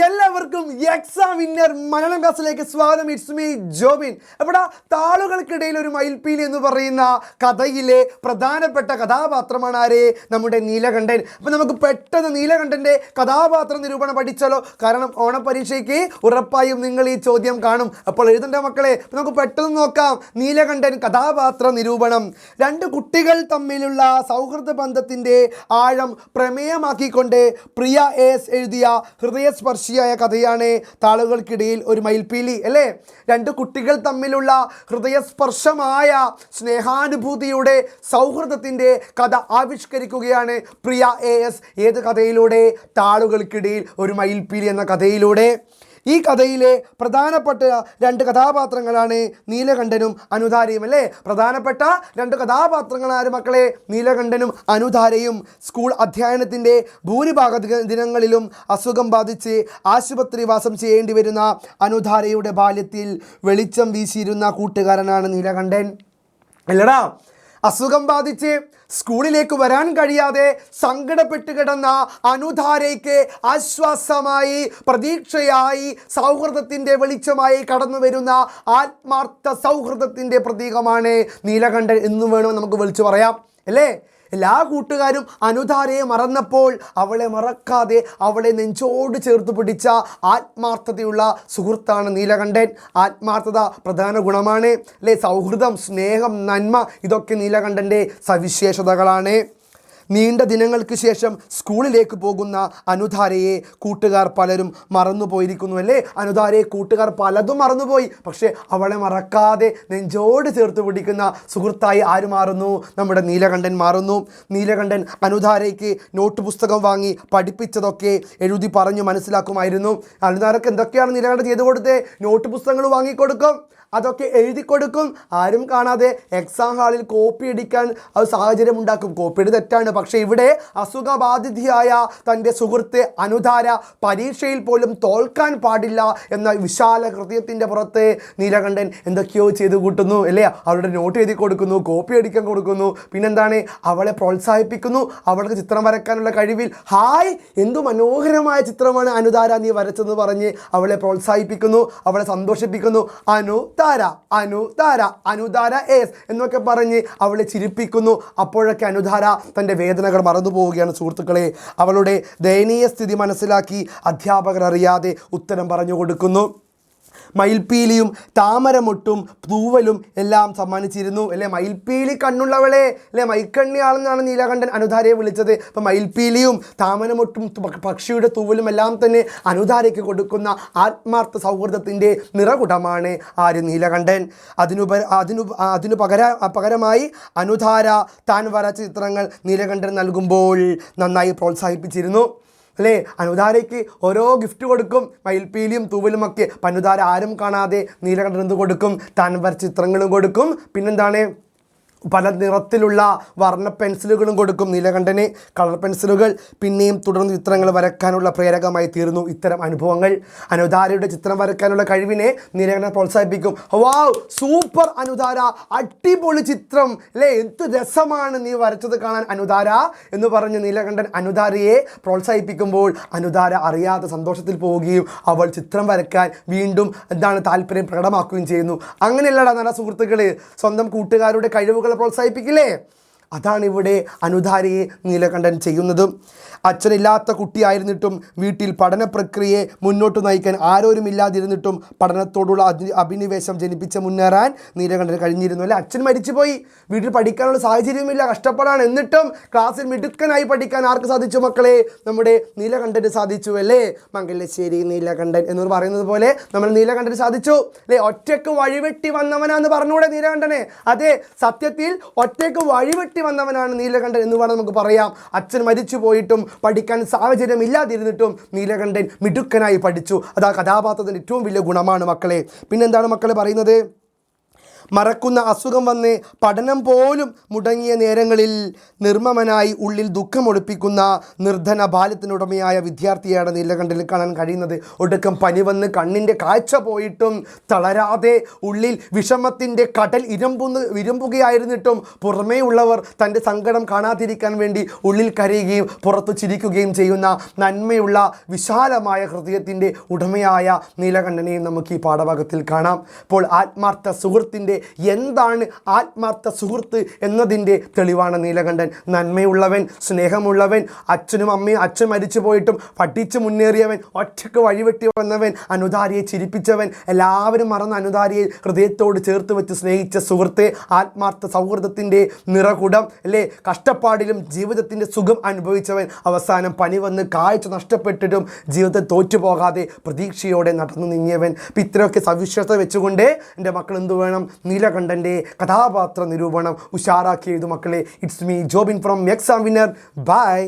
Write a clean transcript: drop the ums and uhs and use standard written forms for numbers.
എല്ലാവർക്കും exam winner Malayalam ക്ലാസ്സിലേക്ക് സ്വാഗതം. It's me Jobin. ഇവിടെ താളുകൾക്കിടയിൽ ഒരു മയിൽപ്പീലി എന്ന് പറയുന്ന കഥയിലെ പ്രധാനപ്പെട്ട കഥാപാത്രമാണ് ആര്? നമ്മുടെ നീലകണ്ഠൻ. അപ്പം നമുക്ക് പെട്ടെന്ന് നീലകണ്ഠൻ്റെ കഥാപാത്ര നിരൂപണം പഠിച്ചാലോ? കാരണം ഓണപരീക്ഷയ്ക്ക് ഉറപ്പായും നിങ്ങൾ ഈ ചോദ്യം കാണും. അപ്പോൾ എഴുതേണ്ട മക്കളെ, നമുക്ക് പെട്ടെന്ന് നോക്കാം. നീലകണ്ഠൻ കഥാപാത്ര നിരൂപണം. രണ്ട് കുട്ടികൾ തമ്മിലുള്ള സൗഹൃദ ബന്ധത്തിൻ്റെ ആഴം പ്രമേയമാക്കിക്കൊണ്ട് പ്രിയ എസ് എഴുതിയ ഹൃദയസ്പർശിയായ കഥയാണ് താളുകൾക്കിടയിൽ ഒരു മയിൽപ്പീലി, അല്ലേ? രണ്ട് കുട്ടികൾ തമ്മിലുള്ള ഹൃദയസ്പർശമായ സ്നേഹാനുഭൂതിയുടെ സൗഹൃദത്തിൻ്റെ കഥ ആവിഷ്കരിക്കുകയാണ് പ്രിയ എസ്. ഏത് കഥയിലൂടെ? താളുകൾക്കിടയിൽ ഒരു മയിൽപ്പീലി എന്ന കഥയിലൂടെ. ഈ കഥയിലെ പ്രധാനപ്പെട്ട രണ്ട് കഥാപാത്രങ്ങളാണ് നീലകണ്ഠനും അനുധാരയും, അല്ലേ? പ്രധാനപ്പെട്ട രണ്ട് കഥാപാത്രങ്ങളാണ് മക്കളെ, നീലകണ്ഠനും അനുധാരയും. സ്കൂൾ അധ്യയനത്തിൻ്റെ ഭൂരിഭാഗ ദിനങ്ങളിലും അസുഖം ബാധിച്ച് ആശുപത്രിവാസം ചെയ്യേണ്ടി വരുന്ന അനുധാരയുടെ ബാല്യത്തിൽ വെളിച്ചം വീശിയിരുന്ന കൂട്ടുകാരനാണ് നീലകണ്ഠൻ. അല്ലടാ, അസുഖം ബാധിച്ച് സ്കൂളിലേക്ക് വരാൻ കഴിയാതെ സങ്കടപ്പെട്ട് കിടന്ന അനുധാരയ്ക്ക് ആശ്വാസമായി, പ്രതീക്ഷയായി, സൗഹൃദത്തിൻ്റെ വെളിച്ചമായി കടന്നു വരുന്ന ആത്മാർത്ഥ സൗഹൃദത്തിൻ്റെ പ്രതീകമാണ് നീലകണ്ഠൻ എന്ന് വേണം നമുക്ക് വിളിച്ചു പറയാം, അല്ലേ? എല്ലാ കൂട്ടുകാരും അനുധാരയെ മറന്നപ്പോൾ അവളെ മറക്കാതെ അവളെ നെഞ്ചോട് ചേർത്ത് പിടിച്ച ആത്മാർത്ഥതയുള്ള സുഹൃത്താണ് നീലകണ്ഠൻ. ആത്മാർത്ഥത പ്രധാന ഗുണമാണ്, അല്ലേ? സൗഹൃദം, സ്നേഹം, നന്മ, ഇതൊക്കെ നീലകണ്ഠൻ്റെ സവിശേഷതകളാണ്. നീണ്ട ദിനങ്ങൾക്ക് ശേഷം സ്കൂളിലേക്ക് പോകുന്ന അനുധാരയെ കൂട്ടുകാർ പലരും മറന്നുപോയിരിക്കുന്നു, അല്ലേ? അനുധാരയെ കൂട്ടുകാർ പലതും മറന്നുപോയി. പക്ഷേ അവളെ മറക്കാതെ നെഞ്ചോട് ചേർത്ത് പിടിക്കുന്ന സുഹൃത്തായി ആര് മാറുന്നു? നമ്മുടെ നീലകണ്ഠൻ മാറുന്നു. നീലകണ്ഠൻ അനുധാരയ്ക്ക് നോട്ട് പുസ്തകം വാങ്ങി പഠിപ്പിച്ചതൊക്കെ എഴുതി പറഞ്ഞു മനസ്സിലാക്കുമായിരുന്നു. അനുധാരക്ക് എന്തൊക്കെയാണ് നീലകണ്ഠൻ ചെയ്തു കൊടുത്തേ? നോട്ട് പുസ്തകങ്ങൾ വാങ്ങിക്കൊടുക്കും, അതൊക്കെ എഴുതി കൊടുക്കും. ആരും കാണാതെ എക്സാം ഹാളിൽ കോപ്പി അടിക്കാൻ അത് സാഹചര്യം ഉണ്ടാക്കും. കോപ്പിയുടെ തെറ്റാണ്. പക്ഷേ ഇവിടെ അസുഖബാധിതയായ തൻ്റെ സുഹൃത്ത് അനുധാര പരീക്ഷയിൽ പോലും തോൽക്കാൻ പാടില്ല എന്ന വിശാല ഹൃദയത്തിൻ്റെ പുറത്ത് നീലകണ്ഠൻ എന്തൊക്കെയോ ചെയ്തു കൂട്ടുന്നു, അല്ലേ? അവളുടെ നോട്ട് എഴുതി കൊടുക്കുന്നു, കോപ്പി അടിക്കാൻ കൊടുക്കുന്നു. പിന്നെന്താണ്? അവളെ പ്രോത്സാഹിപ്പിക്കുന്നു. അവൾക്ക് ചിത്രം വരയ്ക്കാനുള്ള കഴിവിൽ ഹായ്, എന്തു മനോഹരമായ ചിത്രമാണ് അനുധാര നീ വരച്ചെന്ന് പറഞ്ഞ് അവളെ പ്രോത്സാഹിപ്പിക്കുന്നു, അവളെ സന്തോഷിപ്പിക്കുന്നു. അനുധാര എസ് എന്നൊക്കെ പറഞ്ഞ് അവളെ ചിരിപ്പിക്കുന്നു. അപ്പോഴൊക്കെ അനുധാര തൻ്റെ വേദനകൾ മറന്നു പോവുകയാണ് സുഹൃത്തുക്കളെ. അവളുടെ ദയനീയ സ്ഥിതി മനസ്സിലാക്കി അധ്യാപകർ അറിയാതെ ഉത്തരം പറഞ്ഞു കൊടുക്കുന്നു. മയിൽപ്പീലിയും താമരമൊട്ടും തൂവലും എല്ലാം സമ്മാനിച്ചിരുന്നു, അല്ലേ? മയിൽപ്പീലി കണ്ണുള്ളവളെ, അല്ലേ? മൈക്കണ്ണിയാളെന്നാണ് നീലകണ്ഠൻ അനുധാരയെ വിളിച്ചത്. അപ്പം മയിൽപ്പീലിയും താമരമൊട്ടും പക്ഷിയുടെ തൂവലും എല്ലാം തന്നെ അനുധാരയ്ക്ക് കൊടുക്കുന്ന ആത്മാർത്ഥ സൗഹൃദത്തിൻ്റെ നിറകുടമാണ് ആര്? നീലകണ്ഠൻ. അതിനു പകരമായി അനുധാര താൻ വരച്ച ചിത്രങ്ങൾ നീലകണ്ഠൻ നൽകുമ്പോൾ നന്നായി പ്രോത്സാഹിപ്പിച്ചിരുന്നു, അല്ലേ? അനുധാരയ്ക്ക് ഓരോ ഗിഫ്റ്റ് കൊടുക്കും, മയിൽപ്പീലിയും തൂവലുമൊക്കെ. അപ്പം അനുധാര ആരും കാണാതെ നീലകണ്ഠൻ എന്ത് കൊടുക്കും? താൻ വരച്ച ചിത്രങ്ങളും കൊടുക്കും. പിന്നെന്താണ്? പല നിറത്തിലുള്ള വർണ്ണ പെൻസിലുകളും കൊടുക്കും നീലകണ്ഠന്, കളർ പെൻസിലുകൾ. പിന്നെയും തുടർന്ന് ചിത്രങ്ങൾ വരയ്ക്കാനുള്ള പ്രേരകമായി തീർന്നു ഇത്തരം അനുഭവങ്ങൾ. അനുധാരയുടെ ചിത്രം വരയ്ക്കാനുള്ള കഴിവിനെ നീലകണ്ഠൻ പ്രോത്സാഹിപ്പിക്കും. വാവ്, സൂപ്പർ അനുധാര, അടിപൊളി ചിത്രം, അല്ലേ? എന്ത് രസമാണ് നീ വരച്ചത് കാണാൻ അനുധാര എന്ന് പറഞ്ഞ് നീലകണ്ഠൻ അനുധാരയെ പ്രോത്സാഹിപ്പിക്കുമ്പോൾ അനുധാര അറിയാത്ത സന്തോഷത്തിൽ പോവുകയും അവൾ ചിത്രം വരയ്ക്കാൻ വീണ്ടും താല്പര്യം പ്രകടമാക്കുകയും ചെയ്യുന്നു. അങ്ങനെയല്ലടാ നല്ല സുഹൃത്തുക്കൾ സ്വന്തം കൂട്ടുകാരുടെ കഴിവുകൾ പ്രോത്സാഹിപ്പിക്കില്ലേ? അതാണ് ഇവിടെ അനുധാരയെ നീലകണ്ഠൻ ചെയ്യുന്നത്. അച്ഛനില്ലാത്ത കുട്ടിയായിരുന്നിട്ടും വീട്ടിൽ പഠന പ്രക്രിയയെ മുന്നോട്ട് നയിക്കാൻ ആരോരുമില്ലാതിരുന്നിട്ടും പഠനത്തോടുള്ള അഭിനിവേശം ജനിപ്പിച്ച് മുന്നേറാൻ നീലകണ്ഠന് കഴിഞ്ഞിരുന്നു, അല്ലേ? അച്ഛൻ മരിച്ചുപോയി, വീട്ടിൽ പഠിക്കാനുള്ള സാഹചര്യമില്ല, കഷ്ടപ്പാടാണ്. എന്നിട്ടും ക്ലാസ്സിൽ മിടുക്കനായി പഠിക്കാൻ ആർക്ക് സാധിച്ചു മക്കളെ? നമ്മുടെ നീലകണ്ഠന് സാധിച്ചു, അല്ലേ? മംഗലശ്ശേരി നീലകണ്ഠൻ എന്ന് പറയുന്നത് പോലെ നമ്മൾ നീലകണ്ഠന് സാധിച്ചു, അല്ലേ? ഒറ്റയ്ക്ക് വഴിവെട്ടി വന്നവനാന്ന് പറഞ്ഞൂടെ നീലകണ്ഠനെ? അതെ, സത്യത്തിൽ ഒറ്റയ്ക്ക് വഴിവെട്ടി വന്നവനാണ് നീലകണ്ഠൻ എന്ന് വേണം നമുക്ക് പറയാം. അച്ഛൻ മരിച്ചു പോയിട്ടും പഠിക്കാൻ സാഹചര്യം ഇല്ലാതിരുന്നിട്ടും നീലകണ്ഠൻ മിടുക്കനായി പഠിച്ചു. അത് ആ കഥാപാത്രത്തിൻ്റെ ഏറ്റവും വലിയ ഗുണമാണ് മക്കളെ. പിന്നെന്താണ് മക്കളെ പറയുന്നത്? മറക്കുന്ന അസുഖം വന്ന് പഠനം പോലും മുടങ്ങിയ നേരങ്ങളിൽ നിർമ്മമനായി ഉള്ളിൽ ദുഃഖമൊളിപ്പിക്കുന്ന നിർധന ബാല്യത്തിനുടമയായ വിദ്യാർത്ഥിയാണ് നീലകണ്ഠനിൽ കാണാൻ കഴിയുന്നത്. ഒടുക്കം പനി വന്ന് കണ്ണിൻ്റെ കാഴ്ച പോയിട്ടും തളരാതെ ഉള്ളിൽ വിഷമത്തിൻ്റെ കടൽ ഇരമ്പുകയായിരുന്നിട്ടും പുറമേ ഉള്ളവർ തൻ്റെ സങ്കടം കാണാതിരിക്കാൻ വേണ്ടി ഉള്ളിൽ കരയുകയും പുറത്തു ചിരിക്കുകയും ചെയ്യുന്ന നന്മയുള്ള വിശാലമായ ഹൃദയത്തിൻ്റെ ഉടമയായ നീലകണ്ഠനെയും നമുക്ക് ഈ പാഠഭാഗത്തിൽ കാണാം. അപ്പോൾ ആത്മാർത്ഥ സുഹൃത്തിൻ്റെ എന്താണ് ആത്മാർത്ഥ സുഹൃത്ത് എന്നതിൻ്റെ തെളിവാണ് നീലകണ്ഠൻ. നന്മയുള്ളവൻ, സ്നേഹമുള്ളവൻ, അച്ഛനും അമ്മയും അച്ഛൻ മരിച്ചു പോയിട്ടും പഠിച്ച് മുന്നേറിയവൻ, ഒറ്റക്ക് വഴിവെട്ടി വന്നവൻ, അനുധാരിയെ ചിരിപ്പിച്ചവൻ, എല്ലാവരും മറന്ന അനുധാരിയെ ഹൃദയത്തോട് ചേർത്ത് വെച്ച് സ്നേഹിച്ച സുഹൃത്ത്, ആത്മാർത്ഥ സൗഹൃദത്തിൻ്റെ നിറകുടം അല്ലേ, കഷ്ടപ്പാടിലും ജീവിതത്തിൻ്റെ സുഖം അനുഭവിച്ചവൻ, അവസാനം പനി വന്ന് കാഴ്ച നഷ്ടപ്പെട്ടിട്ടും ജീവിതത്തിൽ തോറ്റുപോകാതെ പ്രതീക്ഷയോടെ നടന്നു നീങ്ങിയവൻ. അപ്പം ഇത്രയൊക്കെ സവിശേഷത വെച്ചുകൊണ്ട് എൻ്റെ മക്കൾ എന്തു വേണം? നീലകണ്ഠൻ്റെ കഥാപാത്ര നിരൂപണം ഉഷാറാക്കി എഴുതു മക്കളെ. It's me Jobin from Exam Winner. By.